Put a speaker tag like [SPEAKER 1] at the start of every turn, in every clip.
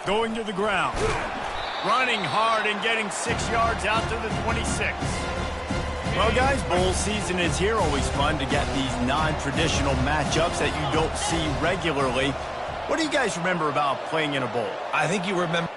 [SPEAKER 1] Going to the ground. Running hard and getting 6 yards out to the 26. Well, guys, bowl season is here. Always fun to get these non-traditional matchups that you don't see regularly. What do you guys remember about playing in a bowl?
[SPEAKER 2] I think you remember...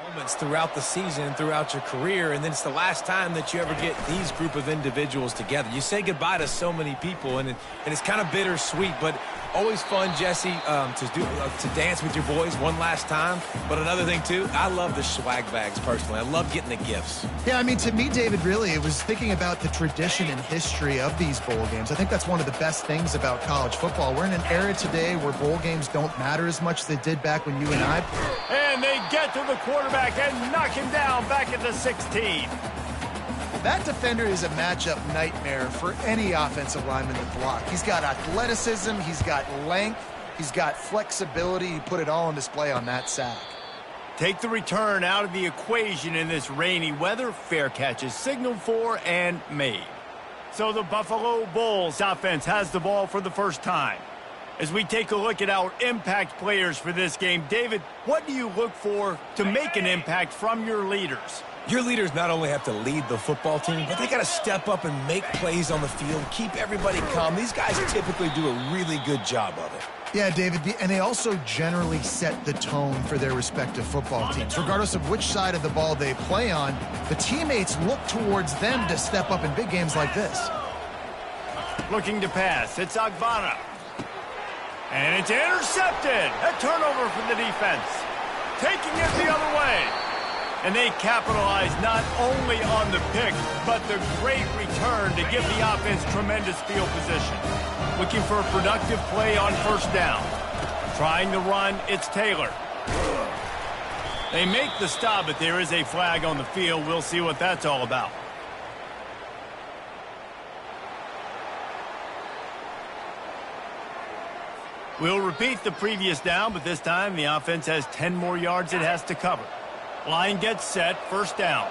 [SPEAKER 2] moments throughout the season, throughout your career, and then it's the last time that you ever get these group of individuals together. You say goodbye to so many people, and it's kind of bittersweet, but always fun, Jesse, to dance with your boys one last time. But another thing, too, I love the swag bags, personally. I love getting the gifts.
[SPEAKER 3] Yeah, I mean, to me, David, really, it was thinking about the tradition and history of these bowl games. I think that's one of the best things about college football. We're in an era today where bowl games don't matter as much as they did back when you and I...
[SPEAKER 1] And they get to the quarterback and knock him down back at the 16.
[SPEAKER 3] That defender is a matchup nightmare for any offensive lineman to block. He's got athleticism, he's got length, he's got flexibility. He put it all on display on that sack.
[SPEAKER 1] Take the return out of the equation in this rainy weather. Fair catch is signaled for and made. So the Buffalo Bulls offense has the ball for the first time. As we take a look at our impact players for this game, David, what do you look for to make an impact from your leaders?
[SPEAKER 2] Your leaders not only have to lead the football team, but they got to step up and make plays on the field, keep everybody calm. These guys typically do a really good job of it.
[SPEAKER 3] Yeah, David, and they also generally set the tone for their respective football teams. Regardless of which side of the ball they play on, the teammates look towards them to step up in big games like this.
[SPEAKER 1] Looking to pass, it's Agbana. And it's intercepted. A turnover for the defense. Taking it the other way. And they capitalize not only on the pick, but the great return to give the offense tremendous field position. Looking for a productive play on first down. Trying to run, it's Taylor. They make the stop, but there is a flag on the field. We'll see what that's all about. We'll repeat the previous down, but this time the offense has 10 more yards it has to cover. Line gets set, first down.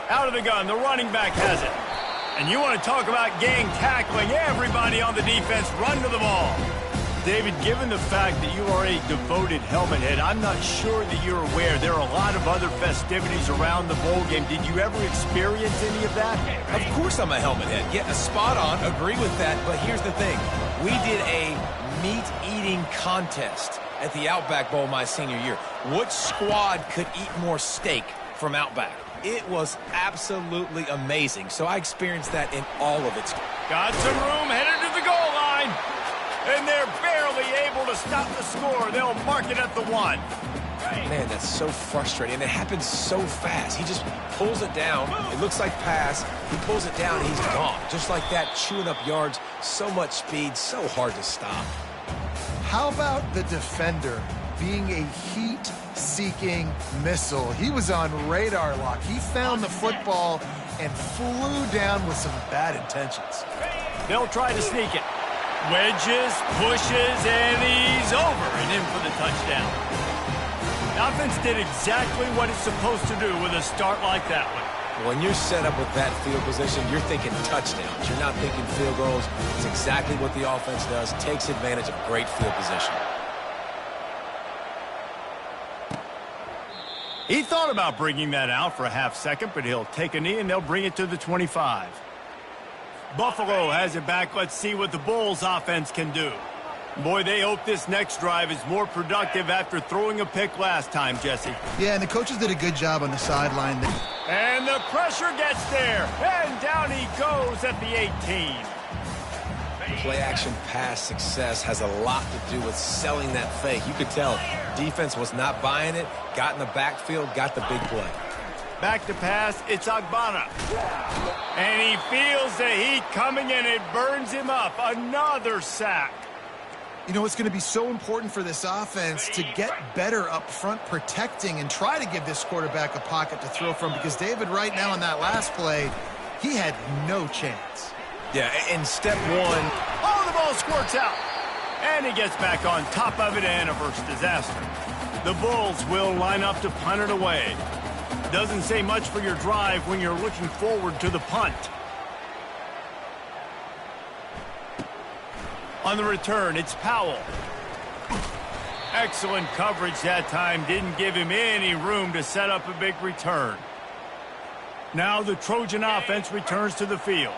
[SPEAKER 1] Out of the gun, the running back has it. And you want to talk about gang tackling, everybody on the defense run to the ball. David, given the fact that you are a devoted helmet head, I'm not sure that you're aware there are a lot of other festivities around the bowl game. Did you ever experience any of that?
[SPEAKER 2] Of course I'm a helmet head. Yeah, spot on. Agree with that. But here's the thing. We did a meat-eating contest at the Outback Bowl my senior year. Which squad could eat more steak from Outback? It was absolutely amazing. So I experienced that in all of its...
[SPEAKER 1] Got some room, headed to the goal line. And they're barely able to stop the score. They'll mark it at the 1.
[SPEAKER 2] Man, that's so frustrating. It happens so fast. He just pulls it down. It looks like pass. He pulls it down, he's gone. Just like that, chewing up yards. So much speed, so hard to stop.
[SPEAKER 3] How about the defender being a heat-seeking missile? He was on radar lock. He found the football and flew down with some bad intentions.
[SPEAKER 1] They'll try to sneak it. Wedges, pushes, and he's over and in for the touchdown. The offense did exactly what it's supposed to do with a start like that one.
[SPEAKER 2] When you're set up with that field position, you're thinking touchdowns. You're not thinking field goals. It's exactly what the offense does. Takes advantage of great field position.
[SPEAKER 1] He thought about bringing that out for a half second, but he'll take a knee and they'll bring it to the 25. Buffalo has it back. Let's see what the Bulls offense can do. Boy, they hope this next drive is more productive after throwing a pick last time, Jesse.
[SPEAKER 3] Yeah, and the coaches did a good job on the sideline.
[SPEAKER 1] And the pressure gets there. And down he goes at the 18.
[SPEAKER 2] Play-action pass success has a lot to do with selling that fake. You could tell defense was not buying it, got in the backfield, got the big play.
[SPEAKER 1] Back to pass, it's Agbana. And he feels the heat coming and it burns him up. Another sack.
[SPEAKER 3] You know, it's going to be so important for this offense to get better up front protecting and try to give this quarterback a pocket to throw from, because David, right now on that last play, He had no chance.
[SPEAKER 2] Yeah, and step one.
[SPEAKER 1] Oh, the ball squirts out. And he gets back on top of it and averts disaster. The Bulls will line up to punt it away. Doesn't say much for your drive when you're looking forward to the punt. On the return, it's Powell. Excellent coverage that time. Didn't give him any room to set up a big return. Now the Trojan offense returns to the field.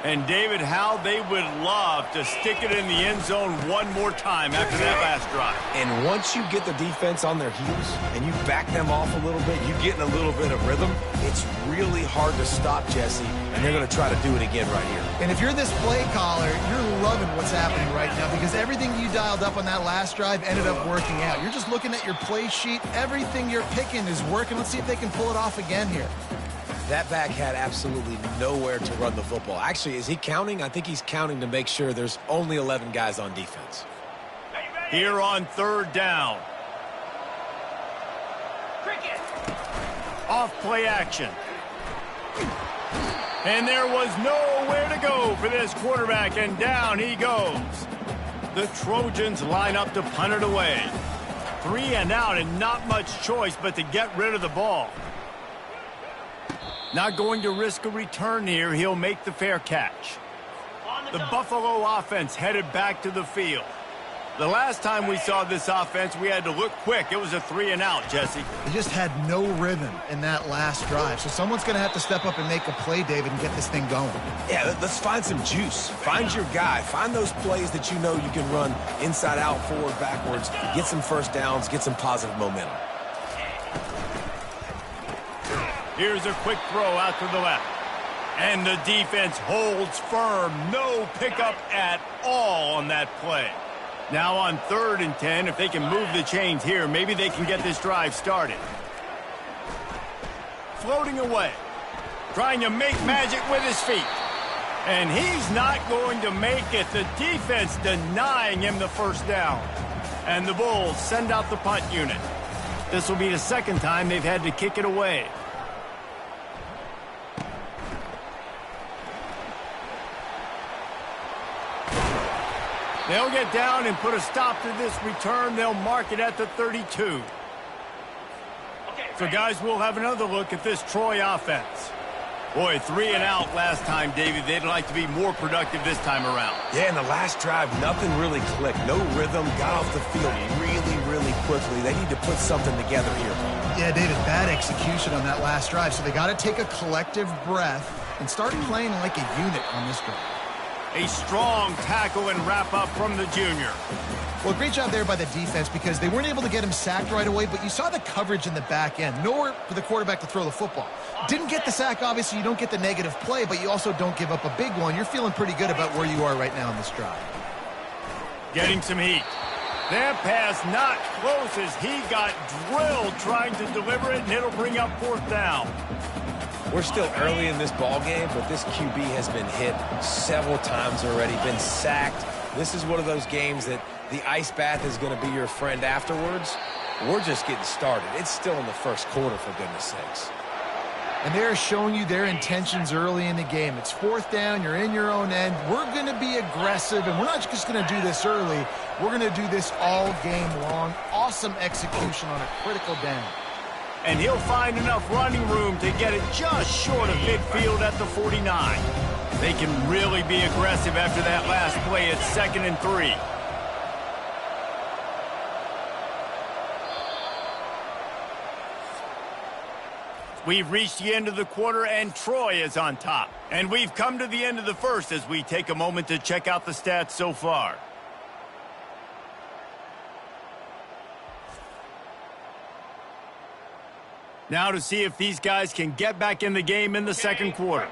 [SPEAKER 1] And David, how they would love to stick it in the end zone one more time after that last drive.
[SPEAKER 2] And once you get the defense on their heels and you back them off a little bit, you get in a little bit of rhythm, it's really hard to stop Jesse, and they're going to try to do it again right here.
[SPEAKER 3] And if you're this play caller, you're loving what's happening right now because everything you dialed up on that last drive ended up working out. You're just looking at your play sheet. Everything you're picking is working. Let's see if they can pull it off again here.
[SPEAKER 2] That back had absolutely nowhere to run the football. Actually, is he counting? I think he's counting to make sure there's only 11 guys on defense.
[SPEAKER 1] Here on third down. Off play action. And there was nowhere to go for this quarterback, and down he goes. The Trojans line up to punt it away. 3 and out, and not much choice but to get rid of the ball. Not going to risk a return here. He'll make the fair catch. The Buffalo offense headed back to the field. The last time we saw this offense, we had to look quick. It was a 3 and out, Jesse.
[SPEAKER 3] They just had no rhythm in that last drive. So someone's going to have to step up and make a play, David, and get this thing going.
[SPEAKER 2] Yeah, let's find some juice. Find your guy. Find those plays that you know you can run inside out, forward, backwards. Get some first downs. Get some positive momentum.
[SPEAKER 1] Here's a quick throw out to the left. And the defense holds firm. No pickup at all on that play. Now on 3rd and 10, if they can move the chains here, maybe they can get this drive started. Floating away. Trying to make magic with his feet. And he's not going to make it. The defense denying him the first down. And the Bulls send out the punt unit. This will be the second time they've had to kick it away. They'll get down and put a stop to this return. They'll mark it at the 32. So, guys, we'll have another look at this Troy offense. Boy, 3 and out last time, David. They'd like to be more productive this time around.
[SPEAKER 2] Yeah, in the last drive, nothing really clicked. No rhythm. Got off the field really, really quickly. They need to put something together here.
[SPEAKER 3] Yeah, David, bad execution on that last drive. So they got to take a collective breath and start playing like a unit on this drive.
[SPEAKER 1] A strong tackle and wrap-up from the junior.
[SPEAKER 3] Well, great job there by the defense because they weren't able to get him sacked right away, but you saw the coverage in the back end. Nowhere for the quarterback to throw the football. Didn't get the sack, obviously. You don't get the negative play, but you also don't give up a big one. You're feeling pretty good about where you are right now in this drive.
[SPEAKER 1] Getting some heat. That pass not close as he got drilled trying to deliver it, and it'll bring up 4th down.
[SPEAKER 2] We're still early in this ball game, but this QB has been hit several times already, been sacked. This is one of those games that the ice bath is going to be your friend afterwards. We're just getting started. It's still in the first quarter, for goodness sakes.
[SPEAKER 3] And they're showing you their intentions early in the game. It's 4th down. You're in your own end. We're going to be aggressive, and we're not just going to do this early. We're going to do this all game long. Awesome execution on a critical down.
[SPEAKER 1] And he'll find enough running room to get it just short of midfield at the 49. They can really be aggressive after that last play. It's 2nd and 3. We've reached the end of the quarter, and Troy is on top. And we've come to the end of the first as we take a moment to check out the stats so far. Now to see if these guys can get back in the game in the second quarter.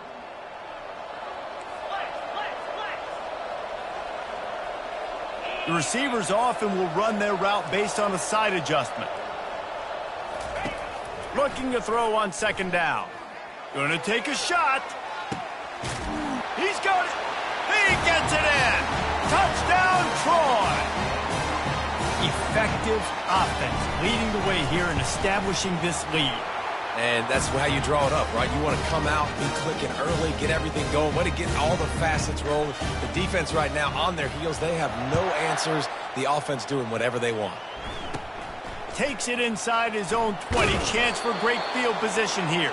[SPEAKER 1] The receivers often will run their route based on a side adjustment. Looking to throw on 2nd down. Gonna take a shot. He's got it. He gets it in. Touchdown, Troy. Effective offense leading the way here and establishing this lead.
[SPEAKER 2] And that's how you draw it up, right? You want to come out, be clicking early, get everything going, want to get all the facets rolling. The defense right now on their heels, they have no answers. The offense doing whatever they want.
[SPEAKER 1] Takes it inside his own 20. Chance for great field position here.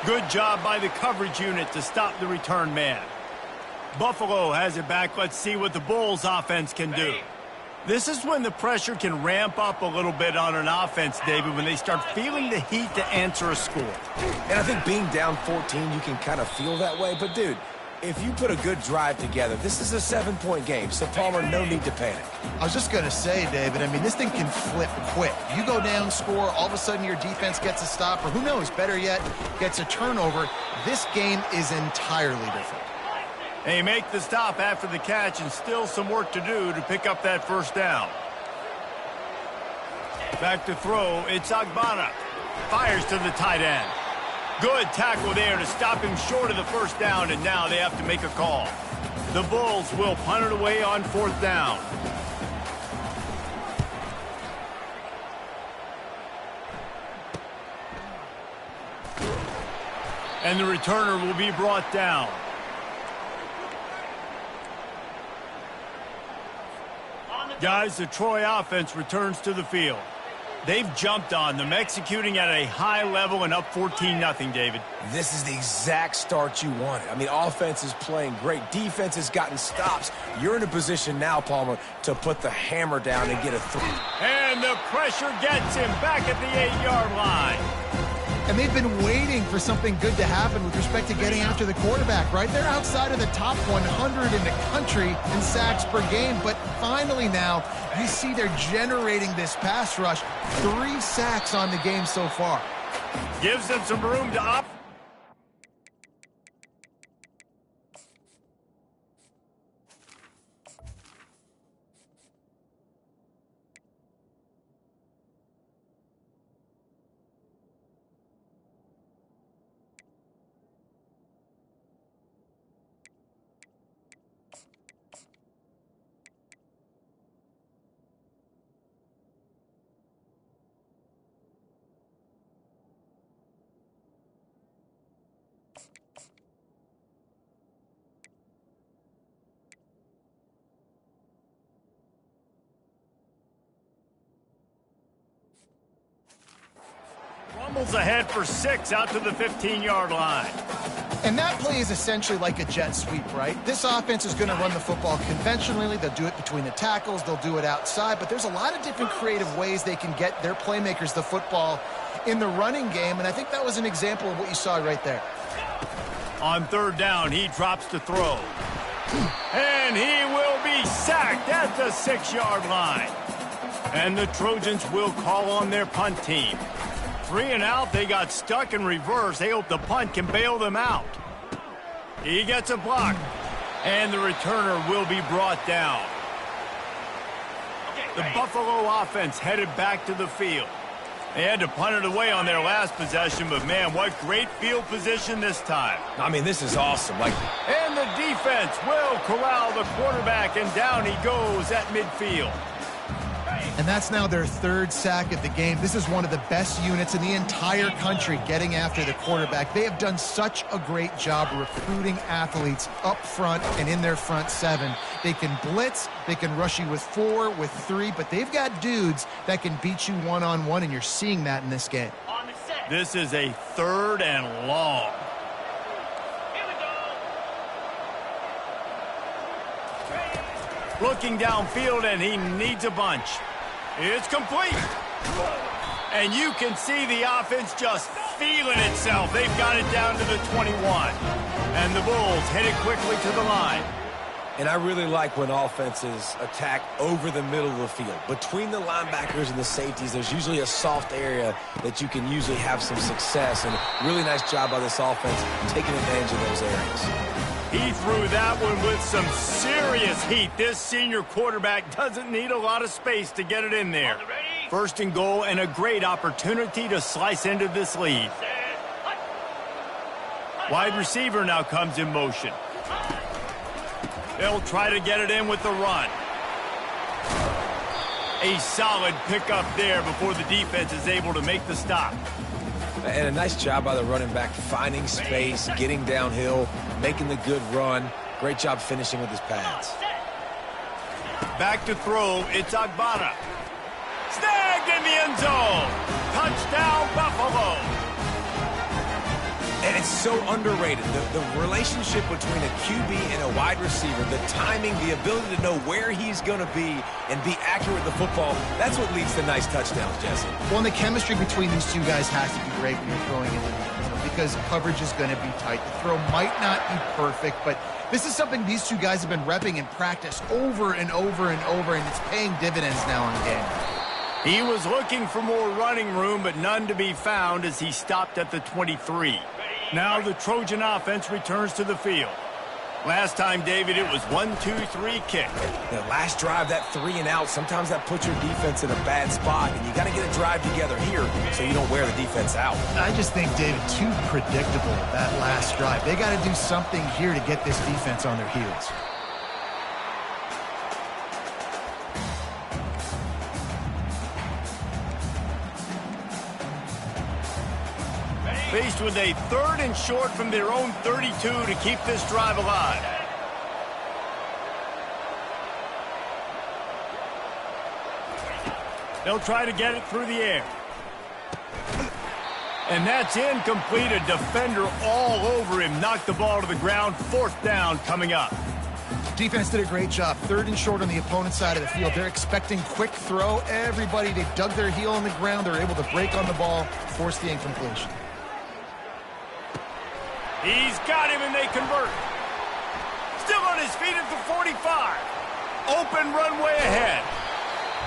[SPEAKER 1] Good job by the coverage unit to stop the return man. Buffalo has it back. Let's see what the Bulls offense can do. This is when the pressure can ramp up a little bit on an offense, David, when they start feeling the heat to answer a score.
[SPEAKER 2] And I think being down 14, you can kind of feel that way. But, dude, if you put a good drive together, this is a 7-point game. So, Palmer, no need to panic.
[SPEAKER 3] I was just going to say, David, I mean, this thing can flip quick. You go down, score, all of a sudden your defense gets a stop, or who knows, better yet, gets a turnover. This game is entirely different.
[SPEAKER 1] They make the stop after the catch, and still some work to do to pick up that first down. Back to throw, it's Agbana. Fires to the tight end. Good tackle there to stop him short of the first down, and now they have to make a call. The Bulls will punt it away on 4th down. And the returner will be brought down. Guys, the Troy offense returns to the field. They've jumped on them, executing at a high level and up 14-0, David.
[SPEAKER 2] This is the exact start you wanted. I mean, offense is playing great. Defense has gotten stops. You're in a position now, Palmer, to put the hammer down and get a 3.
[SPEAKER 1] And the pressure gets him back at the 8-yard line.
[SPEAKER 3] And they've been waiting for something good to happen with respect to getting after the quarterback, right? They're outside of the top 100 in the country in sacks per game, but finally now you see they're generating this pass rush. 3 sacks on the game so far.
[SPEAKER 1] Gives them some room to up. Rumbles ahead for 6 out to the 15-yard line.
[SPEAKER 3] And that play is essentially like a jet sweep, right? This offense is going to run the football conventionally. They'll do it between the tackles. They'll do it outside. But there's a lot of different creative ways they can get their playmakers the football in the running game. And I think that was an example of what you saw right there.
[SPEAKER 1] On 3rd down, he drops to throw. And he will be sacked at the 6-yard line. And the Trojans will call on their punt team. 3 and out, they got stuck in reverse. They hope the punt can bail them out. He gets a block, and the returner will be brought down. The Buffalo offense headed back to the field. They had to punt it away on their last possession, but man, what great field position this time.
[SPEAKER 2] I mean, this is awesome.
[SPEAKER 1] And the defense will corral the quarterback, and down he goes at midfield.
[SPEAKER 3] And that's now their 3rd sack of the game. This is one of the best units in the entire country getting after the quarterback. They have done such a great job recruiting athletes up front and in their front 7. They can blitz, they can rush you with 4, with 3, but they've got dudes that can beat you one-on-one, and you're seeing that in this game.
[SPEAKER 1] This is a 3rd and long. Looking downfield, and he needs a bunch. It's complete. And you can see the offense just feeling itself. They've got it down to the 21. And the Bulls headed quickly to the line.
[SPEAKER 2] And I really like when offenses attack over the middle of the field. Between the linebackers and the safeties, there's usually a soft area that you can usually have some success. And really nice job by this offense taking advantage of those areas.
[SPEAKER 1] He threw that one with some serious heat. This senior quarterback doesn't need a lot of space to get it in there. 1st and goal, and a great opportunity to slice into this lead. Wide receiver now comes in motion. They'll try to get it in with the run. A solid pickup there before the defense is able to make the stop.
[SPEAKER 2] And a nice job by the running back, finding space, getting downhill, making the good run. Great job finishing with his pads.
[SPEAKER 1] Back to throw, it's Agbana. Snagged in the end zone. Touchdown, Buffalo.
[SPEAKER 2] And it's so underrated. The relationship between a QB and a wide receiver, the timing, the ability to know where he's going to be and be accurate with the football, that's what leads to nice touchdowns, Jesse.
[SPEAKER 3] Well, and the chemistry between these two guys has to be great when you're throwing in the end zone because coverage is going to be tight. The throw might not be perfect, but this is something these two guys have been repping in practice over and over and over, and it's paying dividends now in the game.
[SPEAKER 1] He was looking for more running room, but none to be found as he stopped at the 23. Now the Trojan offense returns to the field. Last time, David, it was 1-2-3 kick.
[SPEAKER 2] The last drive, that 3 and out, sometimes that puts your defense in a bad spot, and you got to get a drive together here so you don't wear the defense out.
[SPEAKER 3] I just think, David, too predictable, that last drive. They got to do something here to get this defense on their heels.
[SPEAKER 1] Faced with a 3rd and short from their own 32 to keep this drive alive. They'll try to get it through the air. And that's incomplete. A defender all over him. Knocked the ball to the ground. 4th down coming up.
[SPEAKER 3] Defense did a great job. 3rd and short on the opponent's side of the field. They're expecting quick throw. Everybody, they dug their heel on the ground. They're able to break on the ball, force the incompletion.
[SPEAKER 1] He's got him, and they convert. Still on his feet at the 45. Open runway ahead.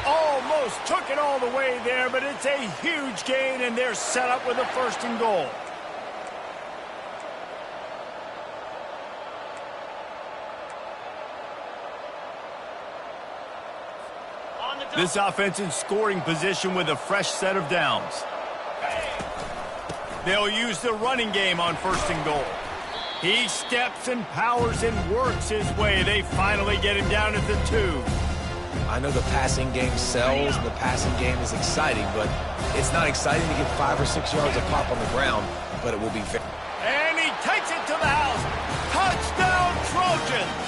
[SPEAKER 1] Almost took it all the way there, but it's a huge gain, and they're set up with a 1st and goal. This offense in scoring position with a fresh set of downs. They'll use the running game on 1st and goal. He steps and powers and works his way. They finally get him down at the 2.
[SPEAKER 2] I know the passing game sells, and the passing game is exciting, but it's not exciting to get 5 or 6 yards of pop on the ground, but it will be fair.
[SPEAKER 1] And he takes it to the house. Touchdown, Trojans!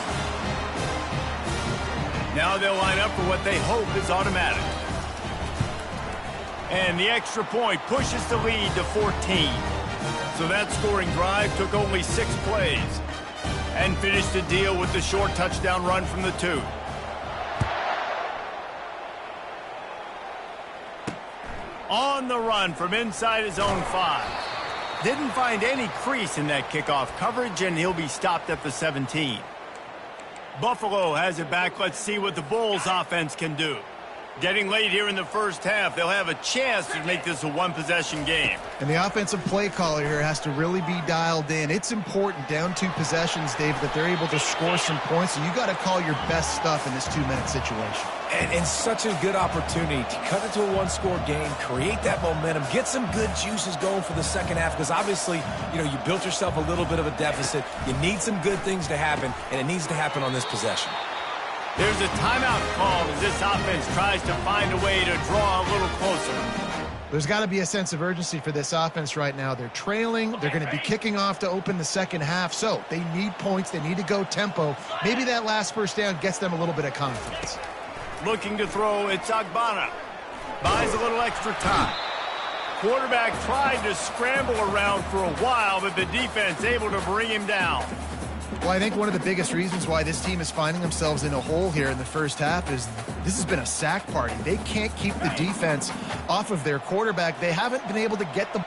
[SPEAKER 1] Now they'll line up for what they hope is automatic. And the extra point pushes the lead to 14. So that scoring drive took only 6 plays and finished the deal with the short touchdown run from the 2. On the run from inside his own 5. Didn't find any crease in that kickoff coverage, and he'll be stopped at the 17. Buffalo has it back. Let's see what the Bulls offense can do. Getting late here in the first half, they'll have a chance to make this a one-possession game.
[SPEAKER 3] And the offensive play caller here has to really be dialed in. It's important, down 2 possessions, David, that they're able to score some points. So you got to call your best stuff in this 2-minute situation.
[SPEAKER 2] And such a good opportunity to cut it to a 1-score game, create that momentum, get some good juices going for the second half, because obviously, you built yourself a little bit of a deficit. You need some good things to happen, and it needs to happen on this possession.
[SPEAKER 1] There's a timeout called as this offense tries to find a way to draw a little closer.
[SPEAKER 3] There's got to be a sense of urgency for this offense right now. They're trailing. They're going to be kicking off to open the second half. So they need points. They need to go tempo. Maybe that last 1st down gets them a little bit of confidence.
[SPEAKER 1] Looking to throw, it's Agbana. Buys a little extra time. Quarterback tried to scramble around for a while, but the defense able to bring him down.
[SPEAKER 3] Well, I think one of the biggest reasons why this team is finding themselves in a hole here in the first half is this has been a sack party. They can't keep the defense off of their quarterback. They haven't been able to get the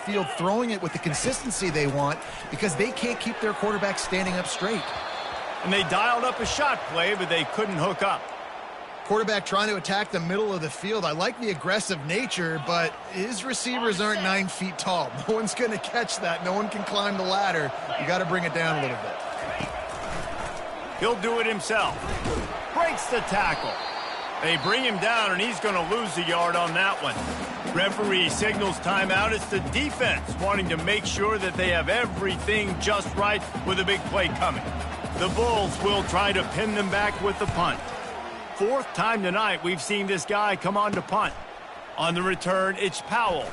[SPEAKER 3] field throwing it with the consistency they want because they can't keep their quarterback standing up straight.
[SPEAKER 1] And they dialed up a shot play, but they couldn't hook up.
[SPEAKER 3] Quarterback trying to attack the middle of the field. I like the aggressive nature, but his receivers aren't 9 feet tall. No one's going to catch that. No one can climb the ladder. You got to bring it down a little bit.
[SPEAKER 1] He'll do it himself. Breaks the tackle. They bring him down, and he's going to lose a yard on that one. Referee signals timeout. It's the defense wanting to make sure that they have everything just right with a big play coming. The Bulls will try to pin them back with the punt. 4th time tonight we've seen this guy come on to punt. On the return, it's Powell.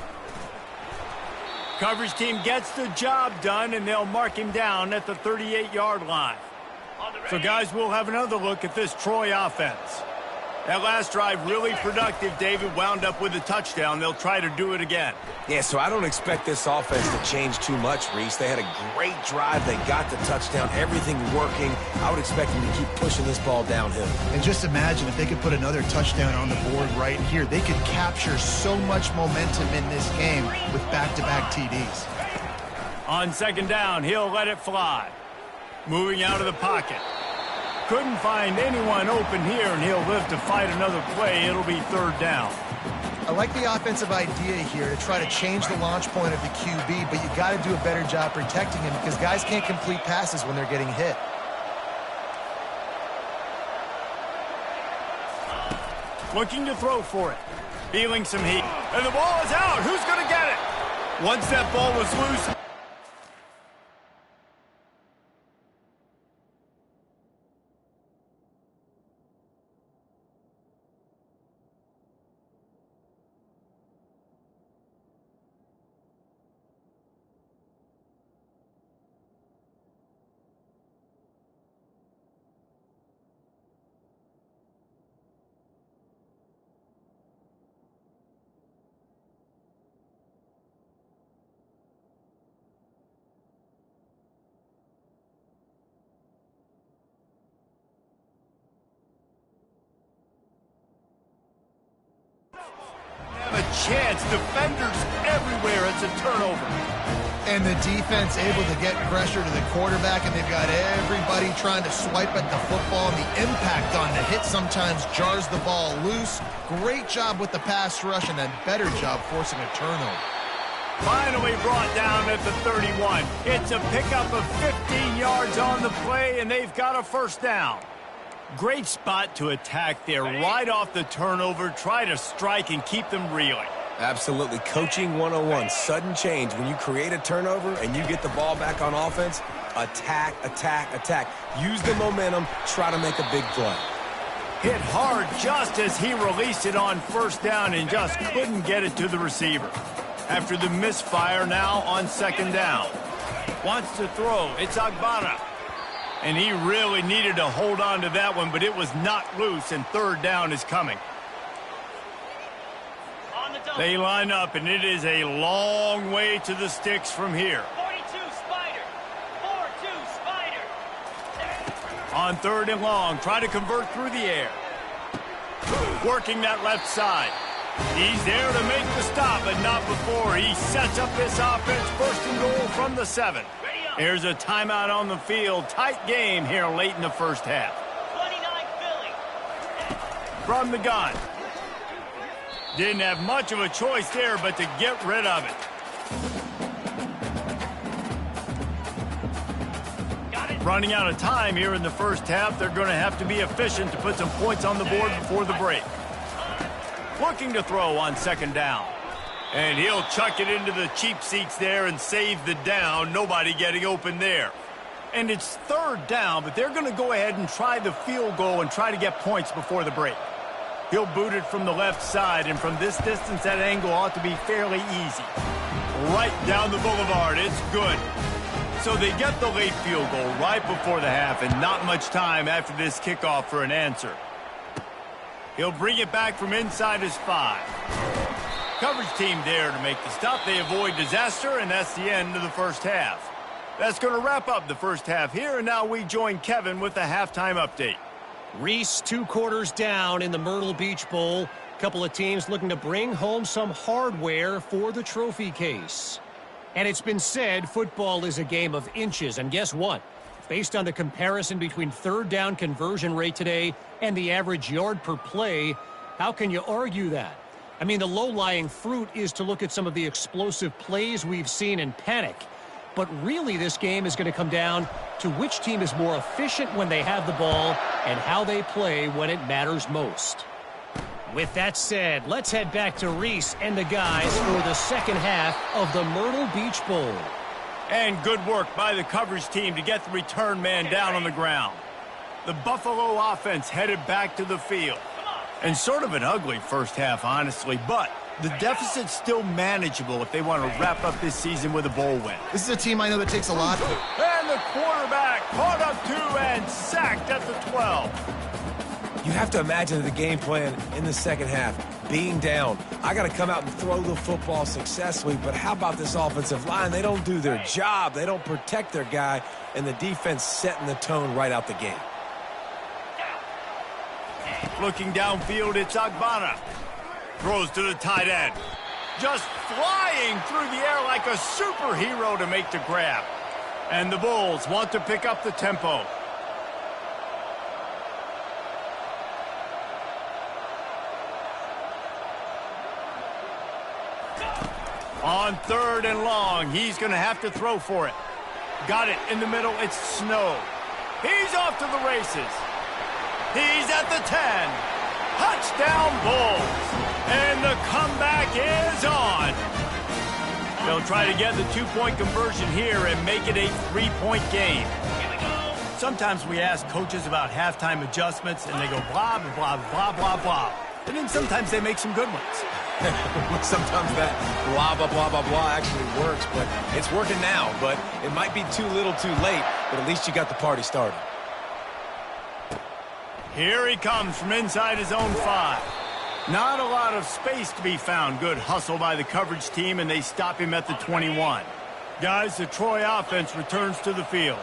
[SPEAKER 1] Coverage team gets the job done, and they'll mark him down at the 38-yard line. So, guys, we'll have another look at this Troy offense. That last drive really productive. David wound up with a touchdown. They'll try to do it again.
[SPEAKER 2] Yeah, so I don't expect this offense to change too much, Reese. They had a great drive. They got the touchdown. Everything working. I would expect them to keep pushing this ball downhill.
[SPEAKER 3] And just imagine if they could put another touchdown on the board right here. They could capture so much momentum in this game with back-to-back TDs.
[SPEAKER 1] On 2nd down, he'll let it fly. Moving out of the pocket. Couldn't find anyone open here, and he'll live to fight another play. It'll be 3rd down.
[SPEAKER 3] I like the offensive idea here to try to change the launch point of the QB, but you got to do a better job protecting him because guys can't complete passes when they're getting hit.
[SPEAKER 1] Looking to throw for it. Feeling some heat. And the ball is out. Who's going to get it? Once that ball was loose. Chance. Defenders everywhere. It's a turnover.
[SPEAKER 3] And the defense able to get pressure to the quarterback, and they've got everybody trying to swipe at the football, and the impact on the hit sometimes jars the ball loose. Great job with the pass rush, and a better job forcing a turnover.
[SPEAKER 1] Finally brought down at the 31. It's a pickup of 15 yards on the play, and they've got a 1st down. Great spot to attack there right off the turnover. Try to strike and keep them reeling.
[SPEAKER 2] Absolutely. Coaching 101. Sudden change. When you create a turnover and you get the ball back on offense, attack, attack, attack. Use the momentum. Try to make a big play.
[SPEAKER 1] Hit hard just as he released it on 1st down and just couldn't get it to the receiver. After the misfire, now on 2nd down. Wants to throw. It's Agbana. And he really needed to hold on to that one, but it was knocked loose, and 3rd down is coming. They line up, and it is a long way to the sticks from here.
[SPEAKER 4] 42 Spider. 4-2 Spider.
[SPEAKER 1] On 3rd and long, try to convert through the air. Working that left side. He's there to make the stop, but not before. He sets up this offense. 1st and goal from the 7. There's a timeout on the field. Tight game here late in the 1st half.
[SPEAKER 4] 29 Philly.
[SPEAKER 1] From the gun. Didn't have much of a choice there, but to get rid of it. Running out of time here in the 1st half. They're going to have to be efficient to put some points on the board before the break. Looking to throw on 2nd down. And he'll chuck it into the cheap seats there and save the down. Nobody getting open there. And it's 3rd down, but they're going to go ahead and try the field goal and try to get points before the break. He'll boot it from the left side, and from this distance, that angle ought to be fairly easy. Right down the boulevard. It's good. So they get the late field goal right before the half, and not much time after this kickoff for an answer. He'll bring it back from inside his 5. Coverage team there to make the stop. They avoid disaster, and that's the end of the 1st half. That's going to wrap up the 1st half here, and now we join Kevin with the halftime update.
[SPEAKER 5] Reese, 2 quarters down in the Myrtle Beach Bowl. Couple of teams looking to bring home some hardware for the trophy case. And it's been said football is a game of inches. And guess what? Based on the comparison between third down conversion rate today and the average yard per play, how can you argue that? I mean, the low-lying fruit is to look at some of the explosive plays we've seen in panic. But really, this game is going to come down to which team is more efficient when they have the ball and how they play when it matters most. With that said, let's head back to Reese and the guys for the second half of the Myrtle Beach Bowl.
[SPEAKER 1] And good work by the coverage team to get the return man down on the ground. The Buffalo offense headed back to the field. And sort of an ugly first half, honestly, but the deficit's still manageable if they want to wrap up this season with a bowl win.
[SPEAKER 3] This is a team I know that takes a lot.
[SPEAKER 1] And the quarterback caught up to and sacked at the 12.
[SPEAKER 2] You have to imagine the game plan in the second half. Being down, I got to come out and throw the football successfully, but how about this offensive line? They don't do their job. They don't protect their guy, and the defense setting the tone right out the gate.
[SPEAKER 1] Looking downfield, it's Agbana. Throws to the tight end. Just flying through the air like a superhero to make the grab. And the Bulls want to pick up the tempo. On third and long, he's going to have to throw for it. Got it in the middle, it's Snow. He's off to the races. He's at the 10. Touchdown Bulls. And the comeback is on. They'll try to get the two-point conversion here and make it a three-point game. Sometimes we ask coaches about halftime adjustments, and they go blah, blah, blah, blah, blah. And then sometimes they make some good ones.
[SPEAKER 2] Sometimes that blah, blah, blah, blah, blah actually works, but it's working now. But it might be too little too late, but at least you got the party started.
[SPEAKER 1] Here he comes from inside his own 5. Not a lot of space to be found. Good hustle by the coverage team, and they stop him at the 21. Guys, the Troy offense returns to the field.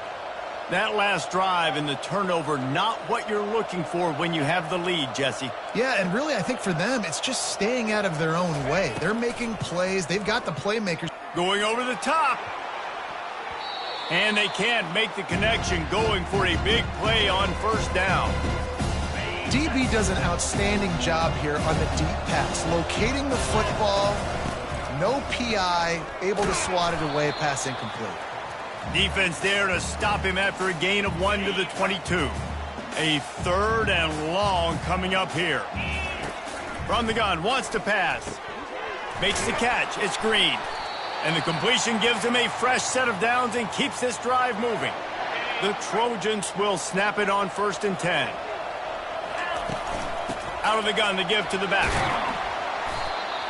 [SPEAKER 1] That last drive and the turnover, not what you're looking for when you have the lead, Jesse.
[SPEAKER 3] Yeah, and really, I think for them, it's just staying out of their own way. They're making plays. They've got the playmakers.
[SPEAKER 1] Going over the top. And they can't make the connection, going for a big play on first down.
[SPEAKER 3] DB does an outstanding job here on the deep pass, locating the football, no PI, able to swat it away, pass incomplete.
[SPEAKER 1] Defense there to stop him after a gain of 1 to the 22. A third and long coming up here. From the gun, wants to pass. Makes the catch, it's Green. And the completion gives him a fresh set of downs and keeps this drive moving. The Trojans will snap it on 1st and 10. Out of the gun, the give to the back.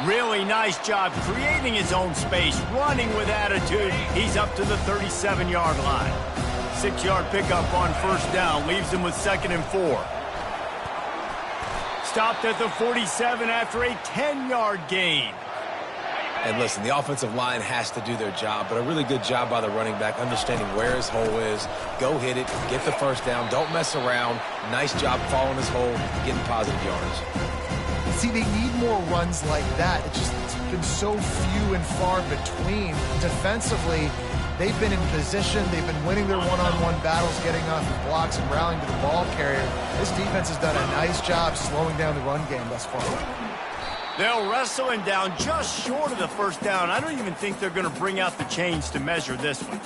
[SPEAKER 1] Really nice job creating his own space, running with attitude. He's up to the 37-yard line. 6-yard pickup on first down, leaves him with 2nd and 4. Stopped at the 47 after a 10-yard gain.
[SPEAKER 2] And listen, the offensive line has to do their job, but a really good job by the running back, understanding where his hole is. Go hit it, get the first down, don't mess around. Nice job following his hole, getting positive yards.
[SPEAKER 3] See, they need more runs like that. It's been so few and far between. Defensively, they've been in position. They've been winning their one-on-one battles, getting off the blocks and rallying to the ball carrier. This defense has done a nice job slowing down the run game thus far.
[SPEAKER 1] They'll wrestle him down just short of the first down. I don't even think they're going to bring out the chains to measure this one.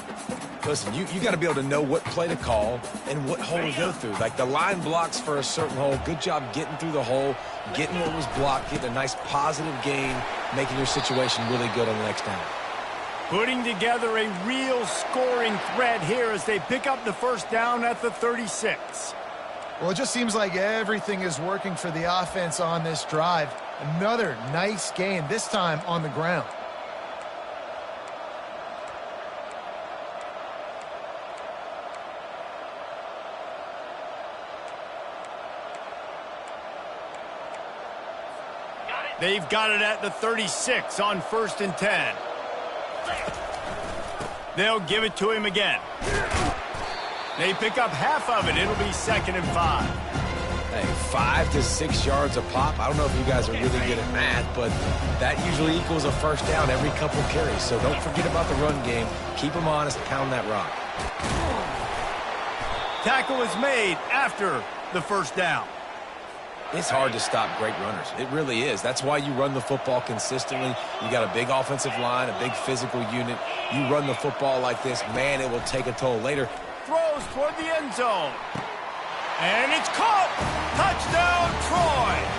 [SPEAKER 2] Listen, you got to be able to know what play to call and what hole to go through. Like the line blocks for a certain hole. Good job getting through the hole, getting what was blocked, getting a nice positive gain, making your situation really good on the next down.
[SPEAKER 1] Putting together a real scoring threat here as they pick up the first down at the 36.
[SPEAKER 3] Well, it just seems like everything is working for the offense on this drive. Another nice gain, this time on the ground.
[SPEAKER 1] They've got it at the 36 on 1st and 10. They'll give it to him again. They pick up half of it. It'll be 2nd and 5.
[SPEAKER 2] Hey, 5 to 6 yards a pop. I don't know if you guys are really good at math, but that usually equals a first down every couple carries. So don't forget about the run game. Keep them honest, pound that rock.
[SPEAKER 1] Tackle is made after the first down.
[SPEAKER 2] It's hard to stop great runners. It really is. That's why you run the football consistently. You got a big offensive line, a big physical unit. You run the football like this, man, it will take a toll later.
[SPEAKER 1] Throws toward the end zone. And it's caught! Touchdown, Troy!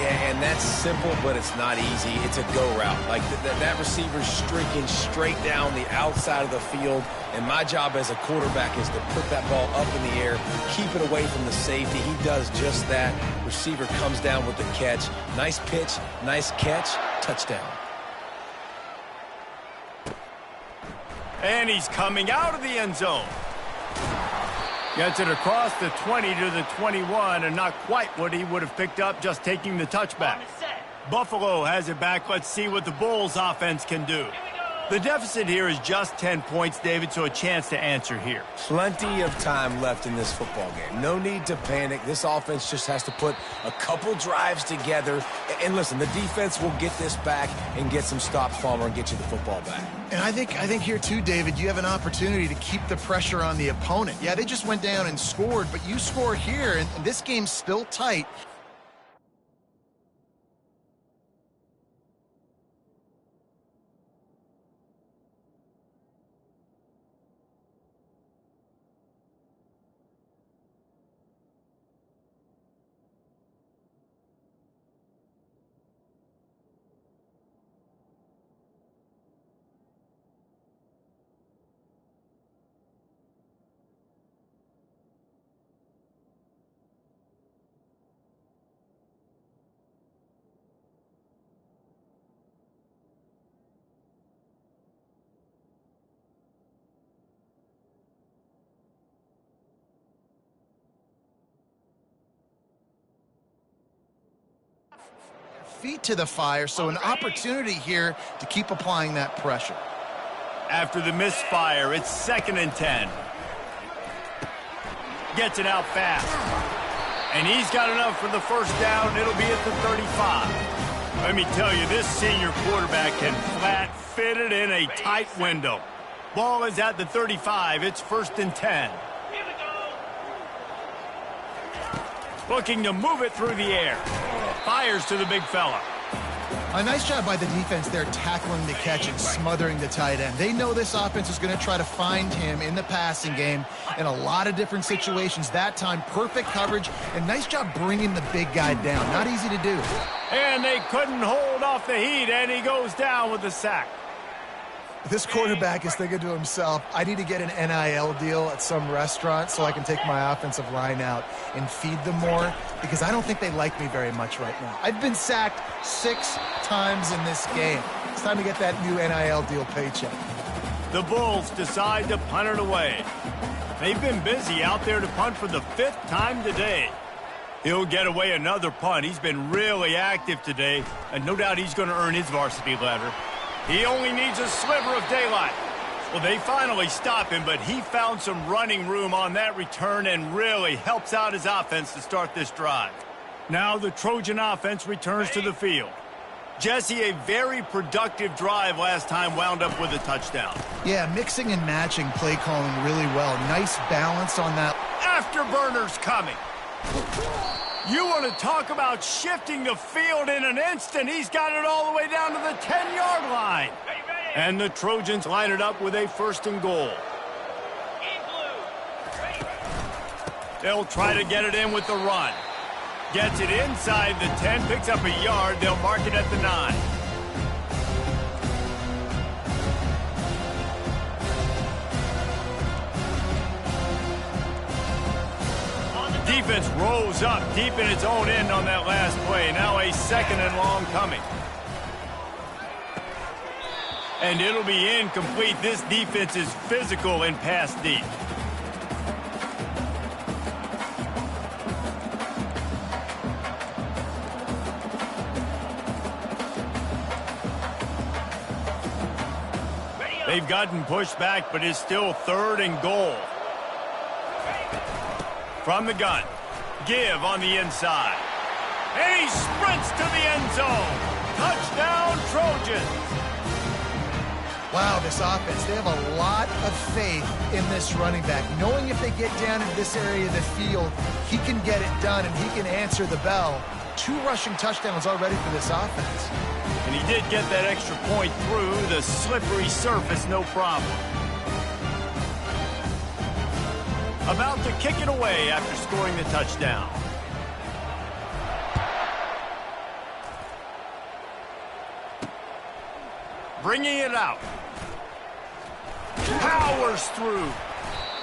[SPEAKER 2] And that's simple, but it's not easy. It's a go route. Like that receiver's streaking straight down the outside of the field, and my job as a quarterback is to put that ball up in the air, keep it away from the safety. He does just that. Receiver comes down with the catch. Nice pitch, nice catch, touchdown.
[SPEAKER 1] And he's coming out of the end zone. Gets it across the 20 to the 21, and not quite what he would have picked up just taking the touchback. Buffalo has it back. Let's see what the Bulls offense can do. The deficit here is just 10 points, David, so a chance to answer here.
[SPEAKER 2] Plenty of time left in this football game. No need to panic. This offense just has to put a couple drives together. And listen, the defense will get this back and get some stops, Palmer, and get you the football back.
[SPEAKER 3] And I think here too, David, you have an opportunity to keep the pressure on the opponent. Yeah, they just went down and scored, but you score here, and this game's still tight. Feet to the fire, so an opportunity here to keep applying that pressure.
[SPEAKER 1] After the misfire, it's 2nd and 10. Gets it out fast. And he's got enough for the first down. It'll be at the 35. Let me tell you, this senior quarterback can flat fit it in a tight window. Ball is at the 35. It's 1st and 10. Looking to move it through the air. Fires to the big fella.
[SPEAKER 3] A nice job by the defense there tackling the catch and smothering the tight end. They know this offense is going to try to find him in the passing game in a lot of different situations. That time, perfect coverage, and nice job bringing the big guy down. Not easy to do.
[SPEAKER 1] And they couldn't hold off the heat, and he goes down with the sack.
[SPEAKER 3] This quarterback is thinking to himself, I need to get an NIL deal at some restaurant so I can take my offensive line out and feed them more, because I don't think they like me very much right now. I've been sacked 6 times in this game. It's time to get that new NIL deal paycheck.
[SPEAKER 1] The Bulls decide to punt it away. They've been busy out there to punt for the 5th time today. He'll get away another punt. He's been really active today, and no doubt he's going to earn his varsity letter. He only needs a sliver of daylight. Well, they finally stop him, but he found some running room on that return and really helps out his offense to start this drive. Now the Trojan offense returns to the field. Jesse, a very productive drive last time wound up with a touchdown.
[SPEAKER 3] Yeah, mixing and matching play calling really well. Nice balance on that.
[SPEAKER 1] Afterburners coming. You want to talk about shifting the field in an instant. He's got it all the way down to the 10-yard line. And the Trojans line it up with a 1st and goal. They'll try to get it in with the run. Gets it inside the 10, picks up a yard. They'll mark it at the 9. Defense rolls up deep in its own end on that last play. Now a 2nd and long coming. And it'll be incomplete. This defense is physical and pass deep. They've gotten pushed back, but it's still 3rd and goal. From the gun, give on the inside. And he sprints to the end zone. Touchdown, Trojans.
[SPEAKER 3] Wow, this offense, they have a lot of faith in this running back. Knowing if they get down into this area of the field, he can get it done and he can answer the bell. 2 rushing touchdowns already for this offense.
[SPEAKER 1] And he did get that extra point through the slippery surface, no problem. About to kick it away after scoring the touchdown. Bringing it out. Powers through.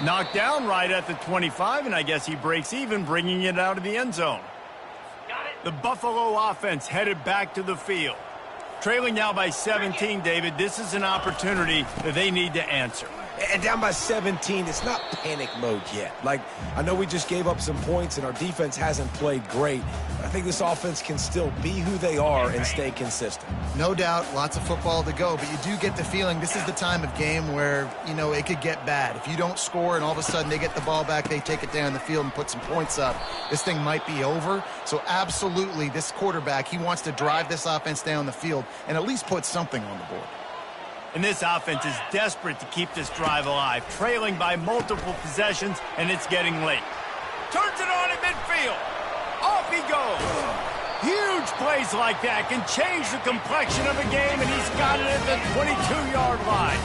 [SPEAKER 1] Knocked down right at the 25, and I guess he breaks even, bringing it out of the end zone. The Buffalo offense headed back to the field. Trailing now by 17, David. This is an opportunity that they need to answer.
[SPEAKER 2] And down by 17, it's not panic mode yet. Like, I know we just gave up some points and our defense hasn't played great, but I think this offense can still be who they are and stay consistent.
[SPEAKER 3] No doubt, lots of football to go, but you do get the feeling this is the time of game where, you know, it could get bad. If you don't score and all of a sudden they get the ball back, they take it down the field and put some points up, this thing might be over. So absolutely, this quarterback, he wants to drive this offense down the field and at least put something on the board.
[SPEAKER 1] And this offense is desperate to keep this drive alive, trailing by multiple possessions, and it's getting late. Turns it on in midfield. Off he goes. Huge plays like that can change the complexion of a game, and he's got it at the 22-yard line.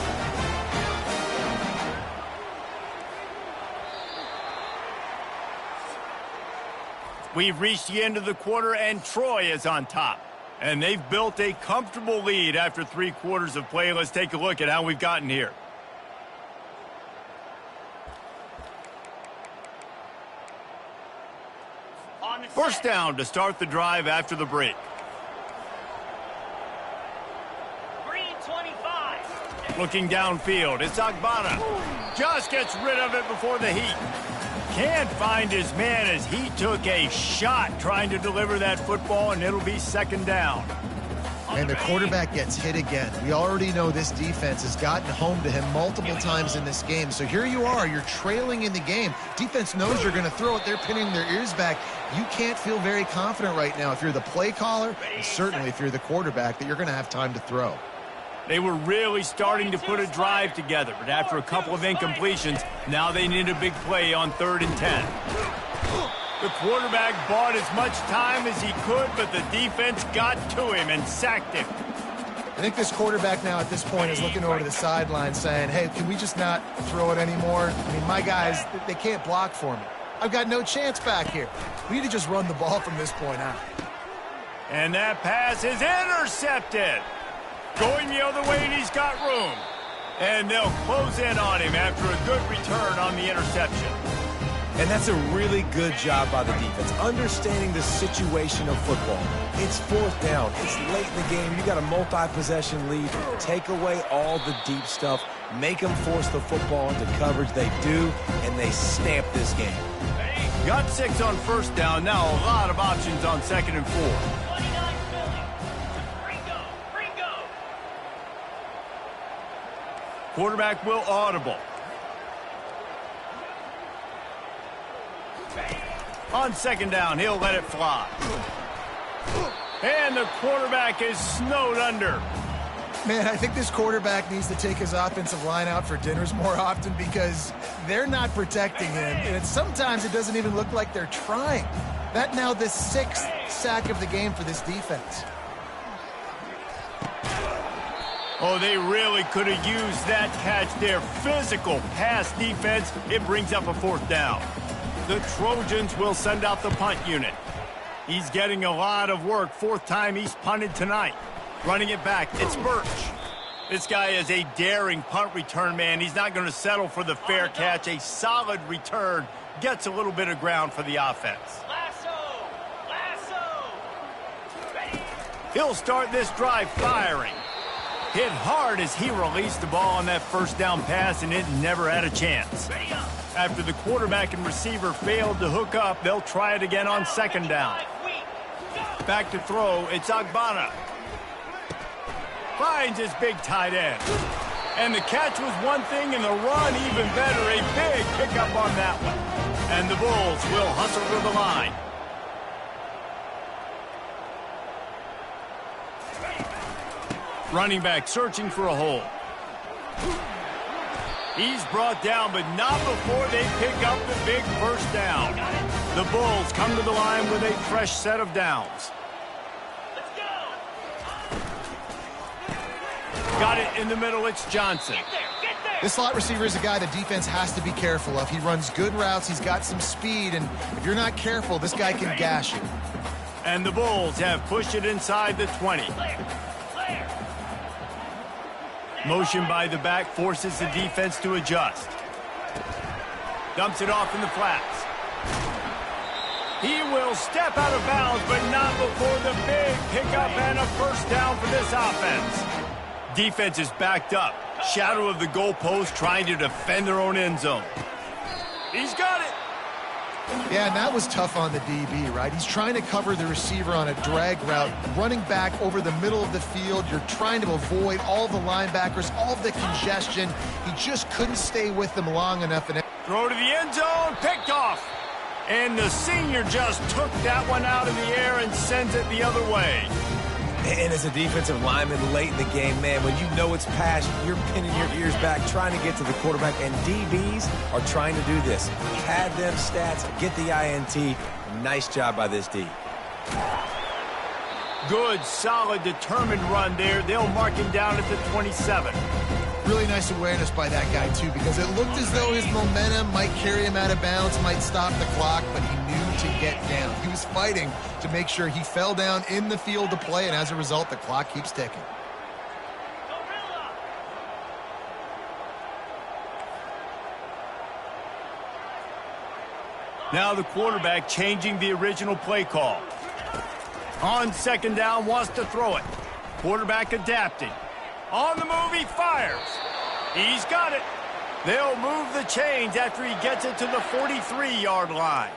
[SPEAKER 1] We've reached the end of the quarter, and Troy is on top. And they've built a comfortable lead after 3 quarters of play. Let's take a look at how we've gotten here. First down to start the drive after the break.
[SPEAKER 4] Green 25.
[SPEAKER 1] Looking downfield, it's Agbana. Just gets rid of it before the heat. Can't find his man as he took a shot trying to deliver that football, and it'll be 2nd down.
[SPEAKER 3] And the quarterback gets hit again. We already know this defense has gotten home to him multiple times in this game. So here you are, you're trailing in the game. Defense knows you're going to throw it. They're pinning their ears back. You can't feel very confident right now if you're the play caller, and certainly if you're the quarterback, that you're going to have time to throw.
[SPEAKER 1] They were really starting to put a drive together, but after a couple of incompletions, now they need a big play on 3rd and 10. The quarterback bought as much time as he could, but the defense got to him and sacked him.
[SPEAKER 3] I think this quarterback now at this point is looking over to the sideline saying, hey, can we just not throw it anymore? I mean, my guys, they can't block for me. I've got no chance back here. We need to just run the ball from this point out.
[SPEAKER 1] And that pass is intercepted. Going the other way, and he's got room. And they'll close in on him after a good return on the interception.
[SPEAKER 2] And that's a really good job by the defense, understanding the situation of football. It's 4th down. It's late in the game. You got a multi-possession lead. Take away all the deep stuff. Make them force the football into coverage. They do, and they stamp this game.
[SPEAKER 1] Got 6 on 1st down. Now a lot of options on 2nd and 4.
[SPEAKER 4] 29 Philly. Ringo.
[SPEAKER 1] Quarterback will audible. On 2nd down, he'll let it fly. And the quarterback is snowed under.
[SPEAKER 3] Man, I think this quarterback needs to take his offensive line out for dinners more often because they're not protecting him. And sometimes it doesn't even look like they're trying. That now the 6th sack of the game for this defense.
[SPEAKER 1] Oh, they really could have used that catch there. Physical pass defense. It brings up a 4th down. The Trojans will send out the punt unit. He's getting a lot of work. 4th time he's punted tonight. Running it back, it's Birch. This guy is a daring punt return man. He's not going to settle for the fair catch. A solid return. Gets a little bit of ground for the offense.
[SPEAKER 4] Lasso! Ready?
[SPEAKER 1] He'll start this drive firing. Hit hard as he released the ball on that 1st down pass, and it never had a chance.
[SPEAKER 4] Ready up!
[SPEAKER 1] After the quarterback and receiver failed to hook up, they'll try it again on 2nd down. Back to throw, it's Agbana. Finds his big tight end. And the catch was one thing, and the run even better. A big pickup on that one. And the Bulls will hustle to the line. Running back searching for a hole. He's brought down, but not before they pick up the big 1st down. The Bulls come to the line with a fresh set of downs.
[SPEAKER 4] Let's go!
[SPEAKER 1] Got it in the middle, it's Johnson.
[SPEAKER 4] Get there!
[SPEAKER 3] This slot receiver is a guy the defense has to be careful of. He runs good routes, he's got some speed, and if you're not careful, this guy can gash you.
[SPEAKER 1] And the Bulls have pushed it inside the 20.
[SPEAKER 4] Clear!
[SPEAKER 1] Motion by the back forces the defense to adjust. Dumps it off in the flats. He will step out of bounds, but not before the big pickup and a 1st down for this offense. Defense is backed up. Shadow of the goalpost trying to defend their own end zone. He's got it.
[SPEAKER 3] Yeah, and that was tough on the DB, right? He's trying to cover the receiver on a drag route, running back over the middle of the field. You're trying to avoid all the linebackers, all of the congestion. He just couldn't stay with them long enough. And
[SPEAKER 1] Throw to the end zone, picked off. And the senior just took that one out of the air and sends it the other way.
[SPEAKER 2] And as a defensive lineman late in the game, man, when you know it's past, you're pinning your ears back, trying to get to the quarterback, and DBs are trying to do this. Pad them stats, get the INT. Nice job by this D.
[SPEAKER 1] Good, solid, determined run there. They'll mark him down at the 27.
[SPEAKER 3] really nice awareness by that guy, too, because it looked as though his momentum might carry him out of bounds, might stop the clock, but he knew to get down. He was fighting to make sure he fell down in the field to play, and as a result, the clock keeps ticking.
[SPEAKER 1] Now the quarterback changing the original play call. On second down, wants to throw it. Quarterback adapting. On the move, he fires. He's got it. They'll move the chains after he gets it to the 43-yard line.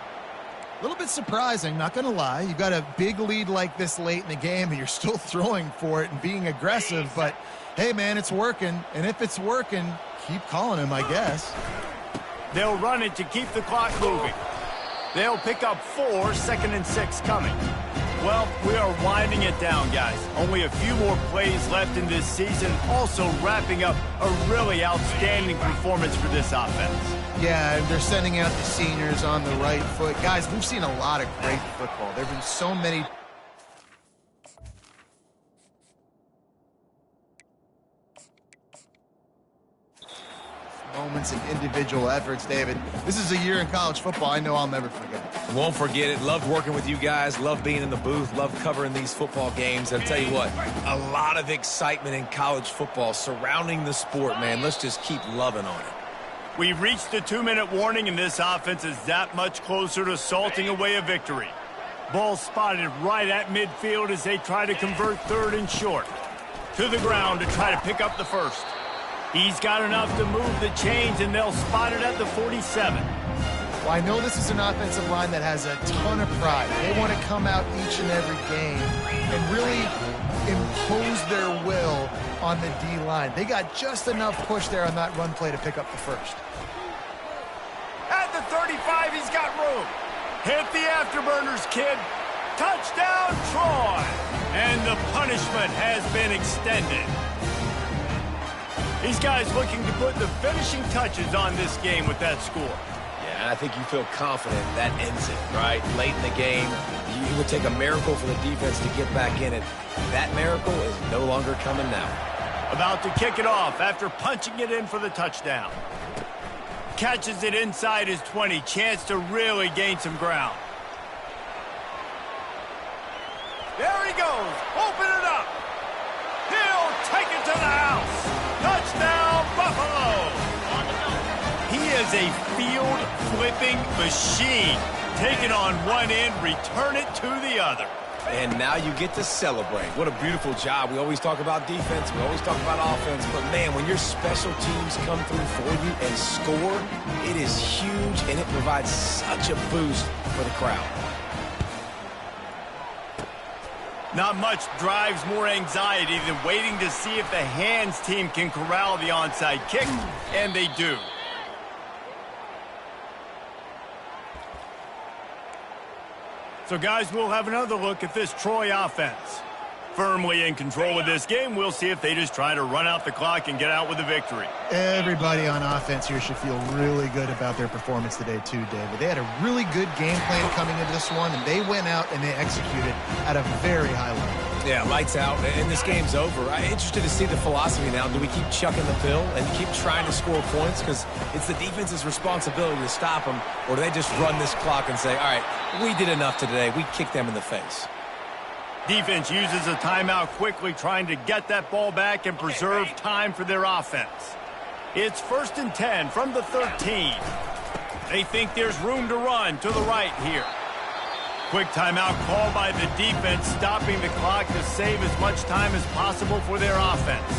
[SPEAKER 3] A little bit surprising, not going to lie. You've got a big lead like this late in the game, and you're still throwing for it and being aggressive. But, hey, man, it's working. And if it's working, keep calling him, I guess.
[SPEAKER 1] They'll run it to keep the clock moving. They'll pick up 4, 2nd and 6 coming. Well, we are winding it down, guys. Only a few more plays left in this season. Also wrapping up a really outstanding performance for this offense.
[SPEAKER 3] Yeah, and they're sending out the seniors on the right foot. Guys, we've seen a lot of great football. There have been so many moments and individual efforts, David. This is a year in college football I know I'll never forget.
[SPEAKER 2] Won't forget it. Loved working with you guys. Loved being in the booth. Loved covering these football games. I'll tell you what, a lot of excitement in college football surrounding the sport, man. Let's just keep loving on it.
[SPEAKER 1] We've reached the 2-minute warning, and this offense is that much closer to salting away a victory. Ball spotted right at midfield as they try to convert 3rd and short. To the ground to try to pick up the first. He's got enough to move the chains, and they'll spot it at the 47.
[SPEAKER 3] Well, I know this is an offensive line that has a ton of pride. They want to come out each and every game and really impose their will on the D-line. They got just enough push there on that run play to pick up the first.
[SPEAKER 1] At the 35, he's got room. Hit the afterburners, kid. Touchdown, Troy. And the punishment has been extended. These guys looking to put the finishing touches on this game with that score.
[SPEAKER 2] Yeah, And I think you feel confident that ends it, right? Late in the game, it would take a miracle for the defense to get back in it. That miracle is no longer coming now.
[SPEAKER 1] About to kick it off after punching it in for the touchdown. Catches it inside his 20. Chance to really gain some ground. There he goes. Open it up. He'll take it to the house. Touchdown, Buffalo. He is a field-flipping machine. Take it on one end, return it to the other.
[SPEAKER 2] And now you get to celebrate. What a beautiful job. We always talk about defense. We always talk about offense. But, man, when your special teams come through for you and score, it is huge, and it provides such a boost for the crowd.
[SPEAKER 1] Not much drives more anxiety than waiting to see if the hands team can corral the onside kick, and they do. So, guys, we'll have another look at this Troy offense. Firmly in control of this game, we'll see if they just try to run out the clock and get out with a victory.
[SPEAKER 3] Everybody on offense here should feel really good about their performance today too, David. They had a really good game plan coming into this one, and they went out and they executed at a very high level.
[SPEAKER 2] Yeah, lights out, and this game's over. I'm interested to see the philosophy now. Do we keep chucking the pill and keep trying to score points? Because it's the defense's responsibility to stop them, or do they just run this clock and say, all right, we did enough today. We kicked them in the face.
[SPEAKER 1] Defense uses a timeout quickly, trying to get that ball back and preserve time for their offense. It's 1st and 10 from the 13. They think there's room to run to the right here. Quick timeout call by the defense, stopping the clock to save as much time as possible for their offense.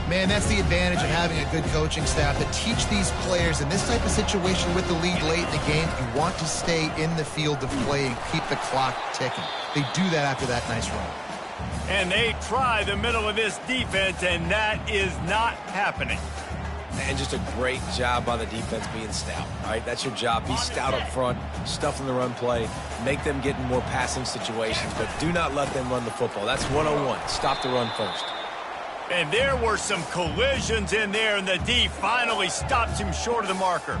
[SPEAKER 3] Man, that's the advantage of having a good coaching staff to teach these players in this type of situation with the lead late in the game. You want to stay in the field of play and keep the clock ticking. They do that after that nice run.
[SPEAKER 1] And they try the middle of this defense, and that is not happening.
[SPEAKER 2] And just a great job by the defense being stout. All right, that's your job. Be stout up front, stuff in the run play, make them get in more passing situations, but do not let them run the football. That's 101. Stop the run first.
[SPEAKER 1] And there were some collisions in there, and the D finally stops him short of the marker.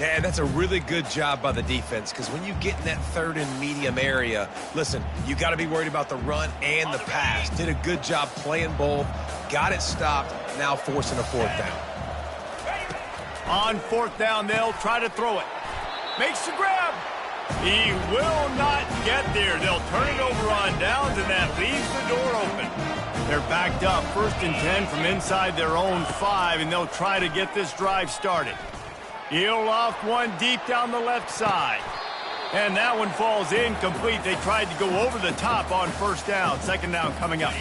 [SPEAKER 2] Yeah, that's a really good job by the defense, because when you get in that third and medium area, listen, you got to be worried about the run and the pass. Did a good job playing both, got it stopped, now forcing a 4th down.
[SPEAKER 1] On 4th down, they'll try to throw it. Makes the grab. He will not get there. They'll turn it over on downs, and that leaves the door open. They're backed up 1st and 10 from inside their own 5, and they'll try to get this drive started. He'll loft one deep down the left side. And that one falls incomplete. They tried to go over the top on 1st down. 2nd down coming up.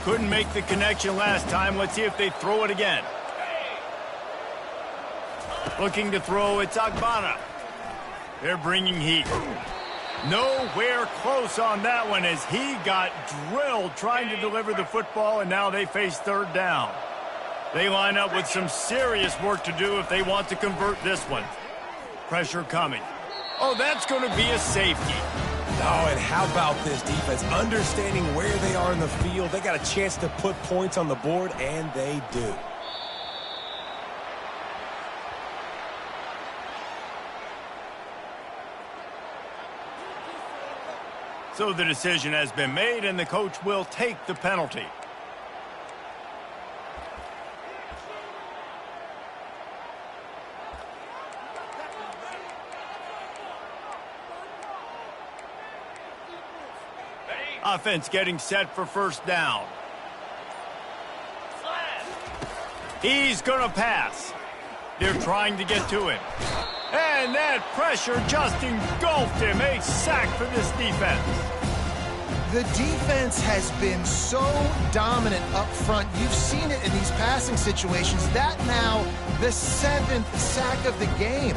[SPEAKER 1] Couldn't make the connection last time. Let's see if they throw it again. Looking to throw, it's Agbana. They're bringing heat. Nowhere close on that one as he got drilled trying to deliver the football, and now they face 3rd down. They line up with some serious work to do if they want to convert this one. Pressure coming. Oh, that's going to be a safety.
[SPEAKER 2] Oh, and how about this defense? Understanding where they are in the field. They got a chance to put points on the board, and they do.
[SPEAKER 1] So the decision has been made, and the coach will take the penalty. Offense getting set for 1st down. He's going to pass. They're trying to get to him. And that pressure just engulfed him. A sack for this defense.
[SPEAKER 3] The defense has been so dominant up front. You've seen it in these passing situations. That now the 7th sack of the game.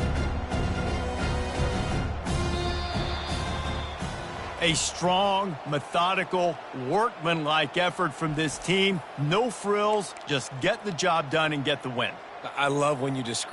[SPEAKER 1] A strong, methodical, workmanlike effort from this team. No frills, just get the job done and get the win.
[SPEAKER 2] I love when you describe